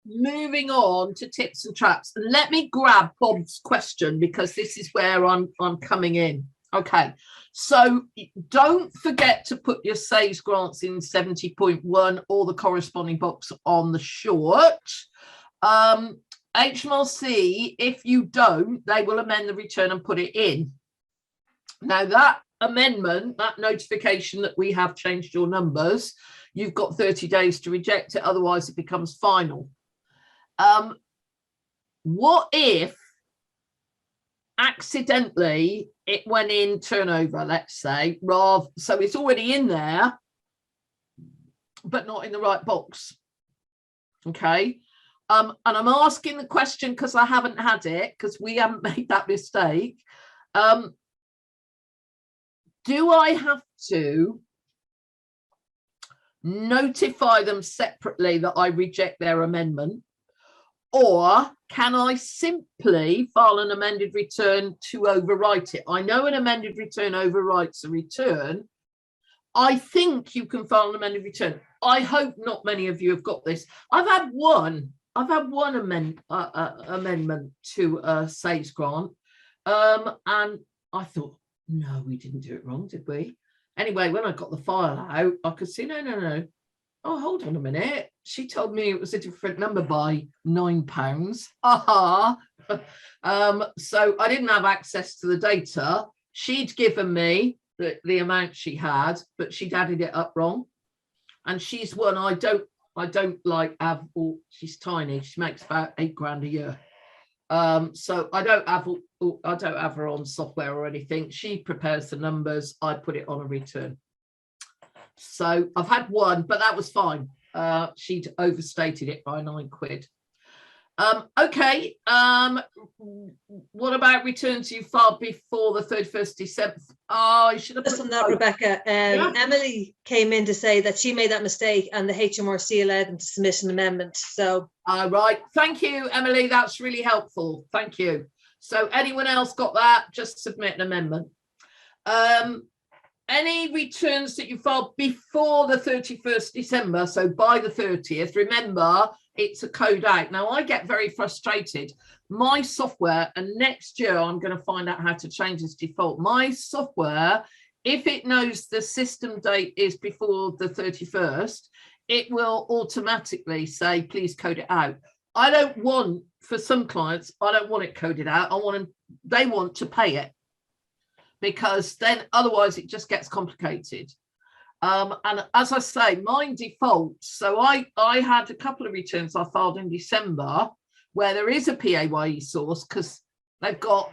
moving on to tips and traps, and let me grab Bob's question because this is where I'm coming in. Okay, so don't forget to put your saves grants in 70.1 or the corresponding box on the short. HMRC, if you don't, they will amend the return and put it in. Now that amendment, that notification that we have changed your numbers, you've got 30 days to reject it, otherwise it becomes final. What if accidentally it went in turnover, let's say, rather, so it's already in there but not in the right box? Okay, and I'm asking the question because I haven't had it, because we haven't made that mistake. Do I have to notify them separately that I reject their amendment, or can I simply file an amended return to overwrite it? I know an amended return overwrites a return. I think you can file an amended return. I hope not many of you have got this. I've had one amendment to a saves grant, and I thought, no, we didn't do it wrong, did we? Anyway, when I got the file out, I could see, no. Oh, hold on a minute. She told me it was a different number by £9. Aha. So I didn't have access to the data. She'd given me the amount she had, but she'd added it up wrong. And she's one I don't like have. She's tiny. She makes about £8,000 a year. So I don't have her on software or anything. She prepares the numbers. I put it on a return. So I've had one, but that was fine. She'd overstated it by £9. Okay. What about returns you filed before the 31st December? Oh, I should have put on that, Rebecca. Yeah. Emily came in to say that she made that mistake and the HMRC allowed them to submit an amendment. So right. Thank you, Emily. That's really helpful. Thank you. So anyone else got that? Just submit an amendment. Any returns that you filed before the 31st December, so by the 30th, remember, it's a code out. Now, I get very frustrated. My software, and next year I'm going to find out how to change this default. My software, if it knows the system date is before the 31st, it will automatically say, please code it out. I don't want, for some clients, I don't want it coded out. They want to pay it, because then otherwise it just gets complicated. And as I say, mine defaults. So I had a couple of returns I filed in December where there is a PAYE source, because they've got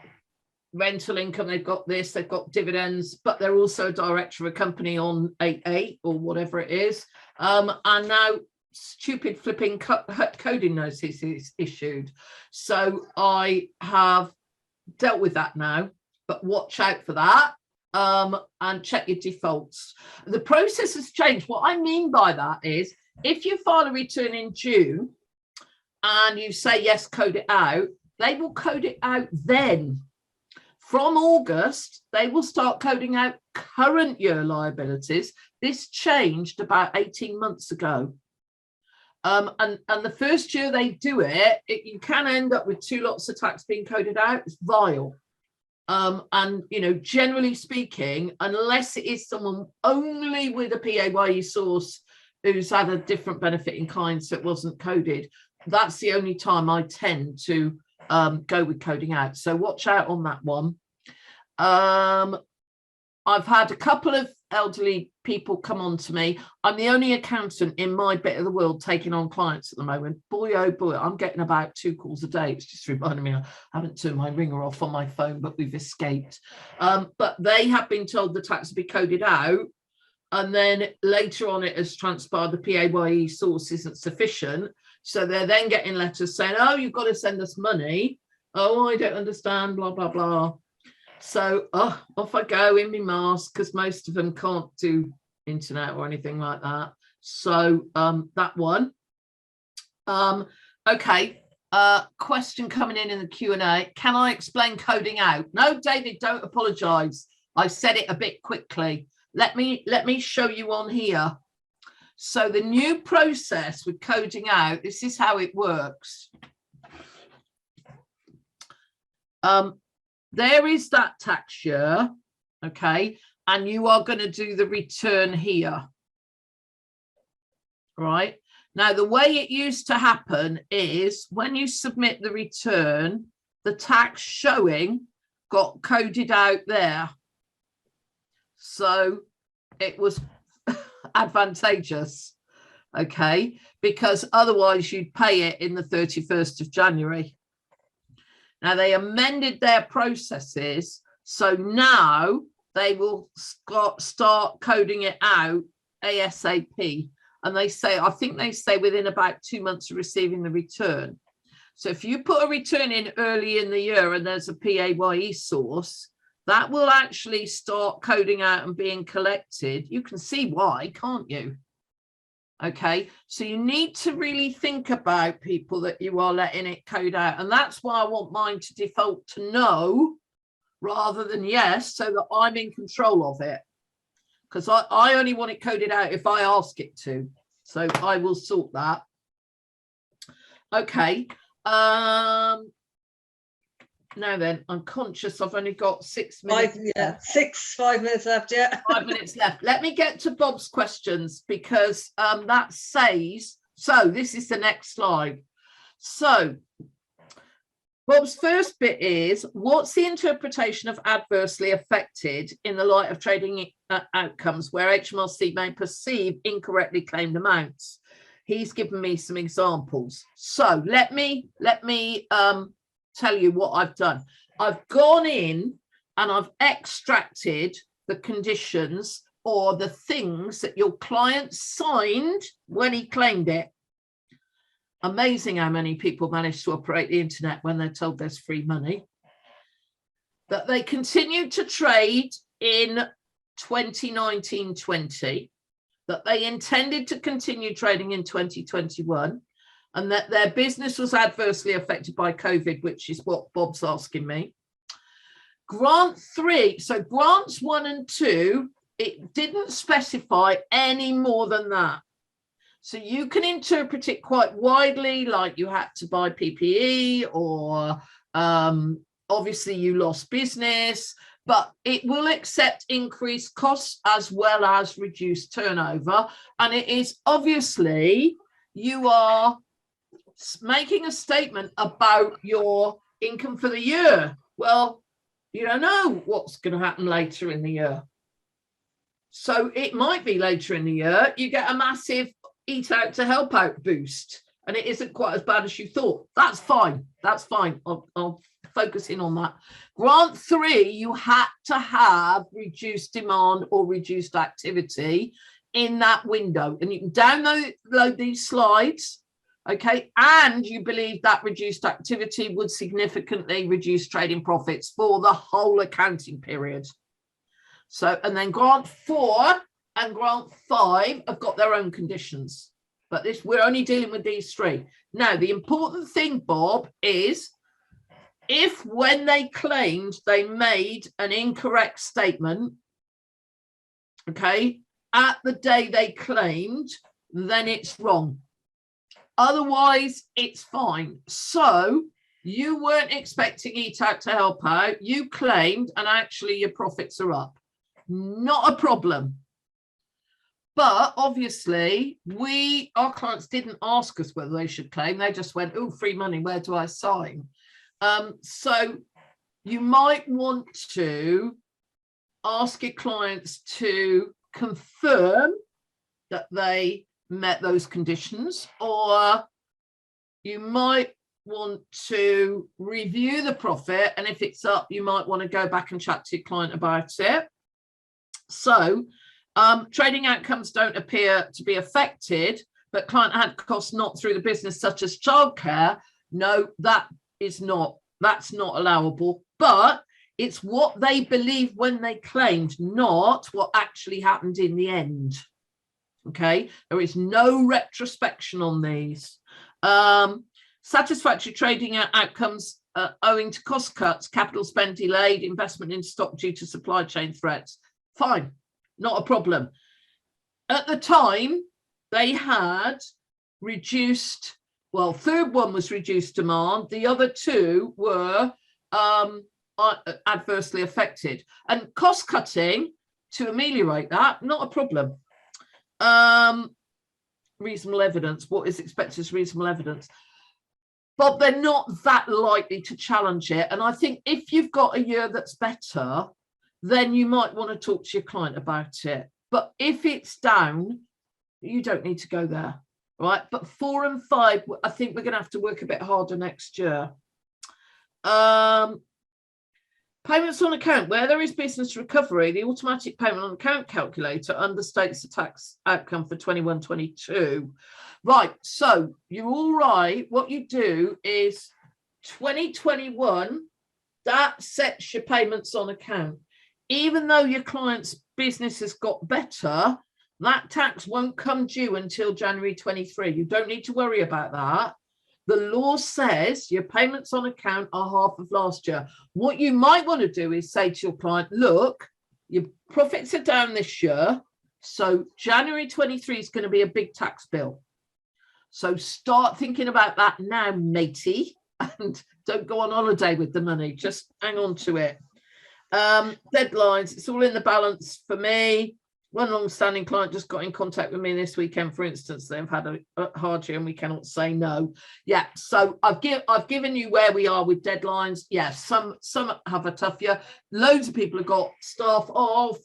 rental income, they've got this, they've got dividends, but they're also a director of a company on 8.8 or whatever it is. And now stupid flipping coding notice is issued. So I have dealt with that now, but watch out for that. And check your defaults. The process has changed. What I mean by that is, if you file a return in June and you say yes, code it out, they will code it out then. From August, they will start coding out current year liabilities. This changed about 18 months ago. And the first year they do it, you can end up with 2 lots of tax being coded out. It's vile. And, you know, generally speaking, unless it is someone only with a PAYE source who's had a different benefit in kind, so it wasn't coded, that's the only time I tend to go with coding out. So watch out on that one. I've had a couple of elderly people come on to me. I'm the only accountant in my bit of the world taking on clients at the moment. Boy, oh boy, I'm getting about 2 calls a day. It's just reminding me I haven't turned my ringer off on my phone, but we've escaped. But they have been told the tax will be coded out. And then later on, it has transpired the PAYE source isn't sufficient. So they're then getting letters saying, oh, you've got to send us money. Oh, I don't understand, blah, blah, blah. So off I go in my mask, because most of them can't do internet or anything like that. So that one. Okay. Question coming in the Q&A. Can I explain coding out? No, David, don't apologize. I said it a bit quickly. Let me show you on here. So the new process with coding out, this is how it works. There is that tax year, okay, and you are going to do the return here, right? Now, the way it used to happen is when you submit the return, the tax showing got coded out there. So it was advantageous, okay, because otherwise you'd pay it in the 31st of January. Now, they amended their processes, so now they will start coding it out ASAP. And they say, I think they say within about 2 months of receiving the return. So if you put a return in early in the year and there's a PAYE source, that will actually start coding out and being collected. You can see why, can't you? Okay, so you need to really think about people that you are letting it code out. And that's why I want mine to default to no rather than yes, so that I'm in control of it. Because I only want it coded out if I ask it to. So I will sort that. Okay. Now then, I'm conscious I've only got 6 minutes. 5 minutes left, yeah. 5 minutes left. Let me get to Bob's questions because that says, so this is the next slide. So Bob's first bit is, what's the interpretation of adversely affected in the light of trading outcomes where HMRC may perceive incorrectly claimed amounts? He's given me some examples. So let me tell you what I've done. I've gone in and I've extracted the conditions or the things that your client signed when he claimed it. Amazing how many people manage to operate the internet when they're told there's free money. That they continued to trade in 2019-20, that they intended to continue trading in 2021, and that their business was adversely affected by COVID, which is what Bob's asking me. Grant 3, so grants 1 and 2, it didn't specify any more than that. So you can interpret it quite widely, like you had to buy PPE or obviously you lost business, but it will accept increased costs as well as reduced turnover. And it is obviously you are making a statement about your income for the year. Well, you don't know what's going to happen later in the year. So it might be later in the year, you get a massive eat out to help out boost and it isn't quite as bad as you thought. That's fine. That's fine. I'll focus in on that. Grant 3, you had to have reduced demand or reduced activity in that window. And you can download these slides. Okay, and you believe that reduced activity would significantly reduce trading profits for the whole accounting period. So, and then grant 4 and grant 5 have got their own conditions, but we're only dealing with these 3. Now, the important thing, Bob, is if when they claimed they made an incorrect statement, okay, at the day they claimed, then it's wrong. Otherwise, it's fine. So you weren't expecting Eat Out to help out. You claimed, and actually your profits are up. Not a problem. But obviously, our clients didn't ask us whether they should claim. They just went, oh, free money, where do I sign? So you might want to ask your clients to confirm that they met those conditions, or you might want to review the profit, and if it's up, you might want to go back and chat to your client about it. So trading outcomes don't appear to be affected, but client had costs not through the business, such as childcare. No, that's not allowable, but it's what they believe when they claimed, not what actually happened in the end. Okay, there is no retrospection on these. Satisfactory trading outcomes owing to cost cuts, capital spend delayed, investment in stock due to supply chain threats. Fine, not a problem. At the time, they had reduced, well, third one was reduced demand. The other two were adversely affected. And cost cutting to ameliorate that, not a problem. Reasonable evidence, what is expected as reasonable evidence? But they're not that likely to challenge it. And I think if you've got a year that's better, then you might want to talk to your client about it. But if it's down, you don't need to go there, right? But 4 and 5, I think we're going to have to work a bit harder next year. Payments on account, where there is business recovery, the automatic payment on account calculator understates the tax outcome for 21-22. Right, so you're all right. What you do is 2021, that sets your payments on account. Even though your client's business has got better, that tax won't come due until January 23. You don't need to worry about that. The law says your payments on account are half of last year. What you might want to do is say to your client, look, your profits are down this year, so January 23 is going to be a big tax bill. So start thinking about that now, matey, and don't go on holiday with the money. Just hang on to it. Deadlines, it's all in the balance for me. One long-standing client just got in contact with me this weekend, for instance. They've had a hard year and we cannot say no. Yeah, so I've given you where we are with deadlines. Yeah, some have a tough year. Loads of people have got staff off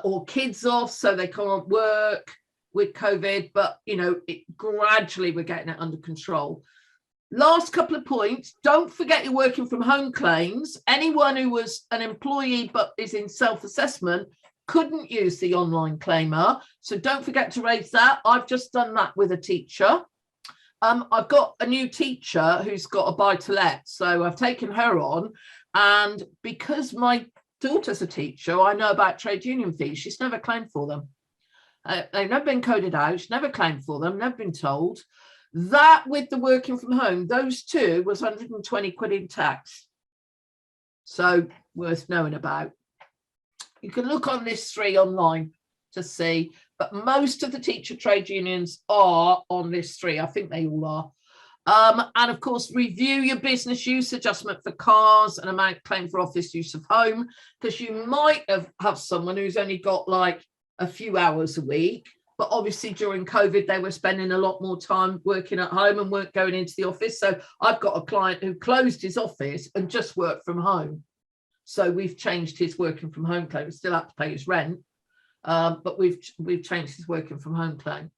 or kids off, so they can't work with COVID. But, you know, gradually we're getting it under control. Last couple of points. Don't forget your working from home claims. Anyone who was an employee but is in self-assessment couldn't use the online claimer, so don't forget to raise that. I've just done that with a teacher. I've got a new teacher who's got a buy-to-let, so I've taken her on, and because my daughter's a teacher, I know about trade union fees. She's never claimed for them. They've never been coded out. She's never claimed for them, never been told. That with the working from home, those two was 120 quid in tax. So worth knowing about. You can look on List 3 online to see, but most of the teacher trade unions are on List 3. I think they all are. And of course, review your business use adjustment for cars and amount claimed for office use of home, because you might have someone who's only got like a few hours a week, but obviously during COVID, they were spending a lot more time working at home and weren't going into the office. So I've got a client who closed his office and just worked from home. So we've changed his working from home claim. We still have to pay his rent, but we've changed his working from home claim.